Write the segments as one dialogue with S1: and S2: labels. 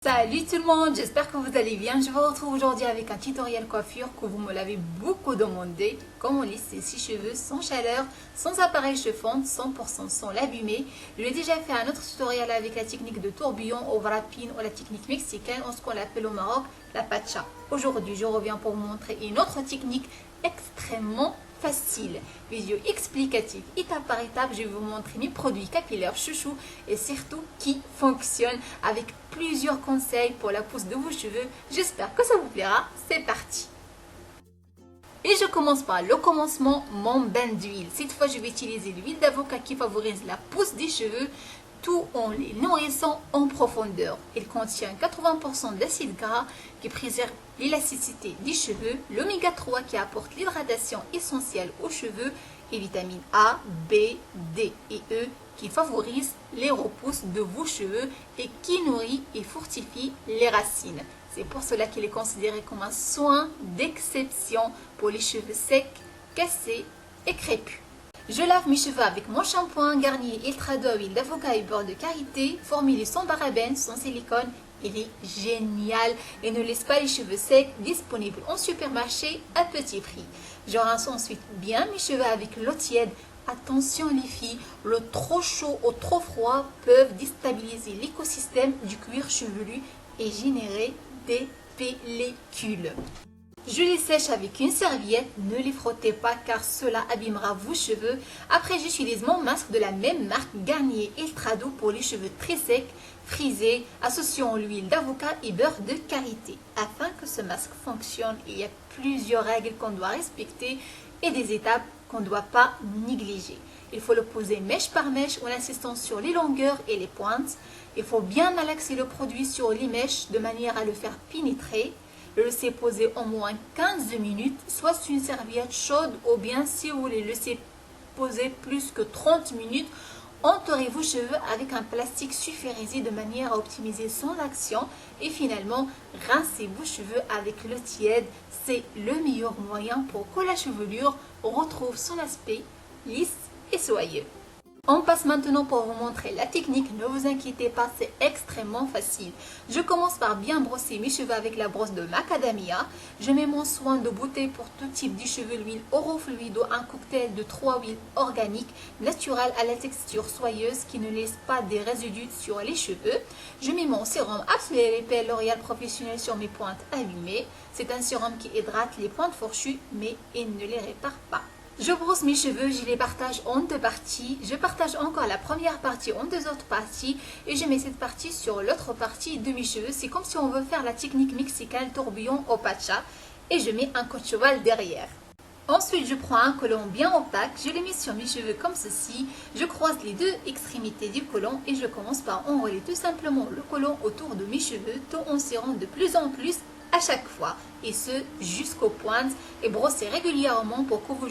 S1: Salut tout le monde, j'espère que vous allez bien. Je vous retrouve aujourd'hui avec un tutoriel coiffure que vous me l'avez beaucoup demandé. Comment lisser ses cheveux sans chaleur, sans appareil chauffant, 100% sans l'abîmer. J'ai déjà fait un autre tutoriel avec la technique de tourbillon au wrapping ou la technique mexicaine, ou ce qu'on appelle au Maroc la pacha. Aujourd'hui, je reviens pour vous montrer une autre technique extrêmement facile, vidéo explicative, étape par étape. Je vais vous montrer mes produits capillaires chouchou et surtout qui fonctionnent avec plusieurs conseils pour la pousse de vos cheveux. J'espère que ça vous plaira. C'est parti. Et je commence par le commencement, mon bain d'huile. Cette fois, je vais utiliser l'huile d'avocat qui favorise la pousse des cheveux tout en les nourrissant en profondeur. Il contient 80% d'acide gras qui préserve l'élasticité des cheveux, l'oméga 3 qui apporte l'hydratation essentielle aux cheveux et vitamines A, B, D et E qui favorisent les repousses de vos cheveux et qui nourrit et fortifie les racines. C'est pour cela qu'il est considéré comme un soin d'exception pour les cheveux secs, cassés et crépus. Je lave mes cheveux avec mon shampoing Garnier Ultra Doux huile d'avocat et beurre de karité, formulé sans parabènes, sans silicone. Il est génial et ne laisse pas les cheveux secs, disponible en supermarché à petit prix. Je rince ensuite bien mes cheveux avec l'eau tiède. Attention les filles, l'eau trop chaud ou trop froid peuvent déstabiliser l'écosystème du cuir chevelu et générer des pellicules. Je les sèche avec une serviette, ne les frottez pas car cela abîmera vos cheveux. Après, j'utilise mon masque de la même marque Garnier Ultra Doux pour les cheveux très secs, frisés, associant l'huile d'avocat et beurre de karité. Afin que ce masque fonctionne, il y a plusieurs règles qu'on doit respecter et des étapes qu'on ne doit pas négliger. Il faut le poser mèche par mèche en insistant sur les longueurs et les pointes. Il faut bien malaxer le produit sur les mèches de manière à le faire pénétrer. Le laisser poser au moins 15 minutes, soit sur une serviette chaude ou bien si vous voulez laisser poser plus que 30 minutes, entourez vos cheveux avec un plastique sulfurisé de manière à optimiser son action et finalement rincez vos cheveux avec l'eau tiède. C'est le meilleur moyen pour que la chevelure retrouve son aspect lisse et soyeux. On passe maintenant pour vous montrer la technique. Ne vous inquiétez pas, c'est extrêmement facile. Je commence par bien brosser mes cheveux avec la brosse de macadamia. Je mets mon soin de beauté pour tout type de cheveux, l'huile Orofluido, un cocktail de 3 huiles organiques naturelles à la texture soyeuse qui ne laisse pas des résidus sur les cheveux. Je mets mon sérum Absolue épais L'Oréal Professionnel sur mes pointes abîmées. C'est un sérum qui hydrate les pointes fourchues mais il ne les répare pas. Je brosse mes cheveux, je les partage en deux parties. Je partage encore la première partie en deux autres parties et je mets cette partie sur l'autre partie de mes cheveux. C'est comme si on veut faire la technique mexicaine tourbillon au pacha et je mets un queue de cheval derrière. Ensuite, je prends un collant bien opaque, je le mets sur mes cheveux comme ceci. Je croise les deux extrémités du collant et je commence par enrouler tout simplement le collant autour de mes cheveux tout en serrant de plus en plus à chaque fois et ce jusqu'aux pointes et brosser régulièrement pour que vos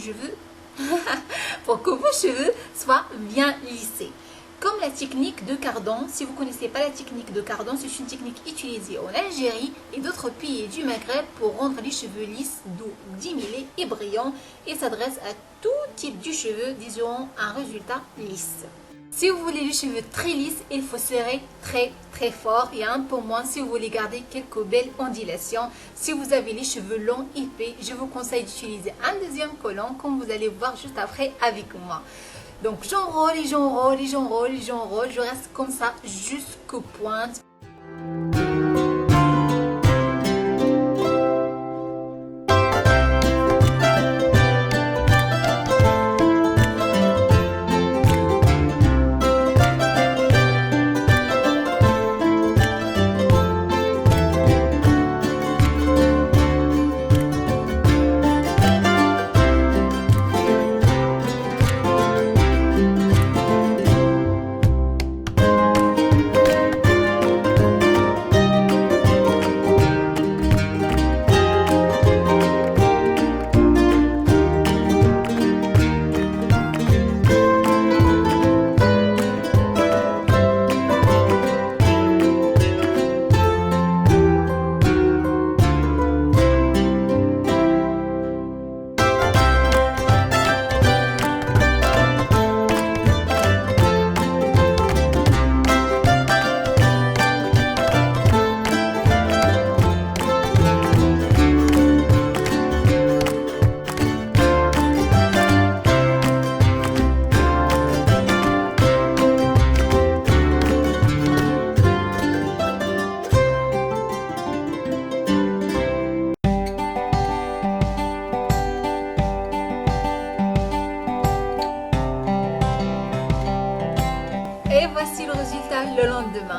S1: cheveux soient bien lissés. Comme la technique de cardan, si vous ne connaissez pas la technique de cardan, c'est une technique utilisée en Algérie et d'autres pays du Maghreb pour rendre les cheveux lisses, doux, démêlés et brillants et s'adresse à tout type de cheveux, disons un résultat lisse. Si vous voulez les cheveux très lisses, il faut serrer très fort et un peu moins si vous voulez garder quelques belles ondulations. Si vous avez les cheveux longs, épais, je vous conseille d'utiliser un deuxième collant comme vous allez voir juste après avec moi. Donc j'enroule et j'enroule et j'enroule et j'enroule, je reste comme ça jusqu'aux pointes.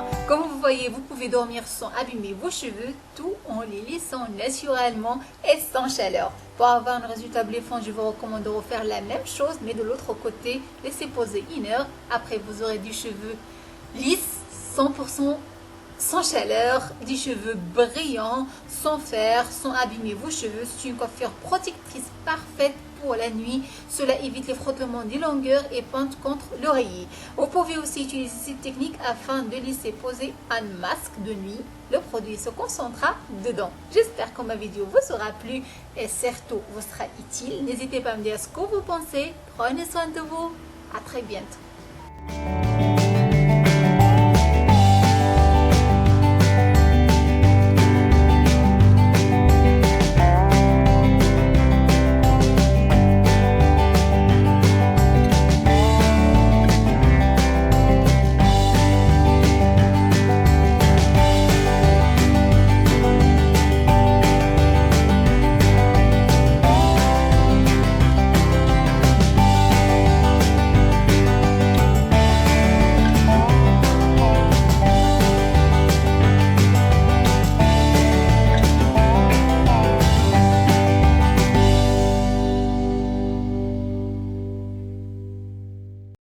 S1: bien. Comme vous voyez, vous pouvez dormir sans abîmer vos cheveux, tout en les lissant naturellement et sans chaleur. Pour avoir un résultat bluffant, je vous recommande de refaire la même chose, mais de l'autre côté, laissez poser 1 heure. Après, vous aurez du cheveu lisse, 100% sans chaleur, des cheveux brillants, sans faire, sans abîmer vos cheveux. C'est une coiffure protectrice parfaite pour la nuit. Cela évite les frottements des longueurs et pentes contre l'oreiller. Vous pouvez aussi utiliser cette technique afin de laisser poser un masque de nuit. Le produit se concentrera dedans. J'espère que ma vidéo vous aura plu et surtout vous sera utile. N'hésitez pas à me dire ce que vous pensez. Prenez soin de vous. À très bientôt.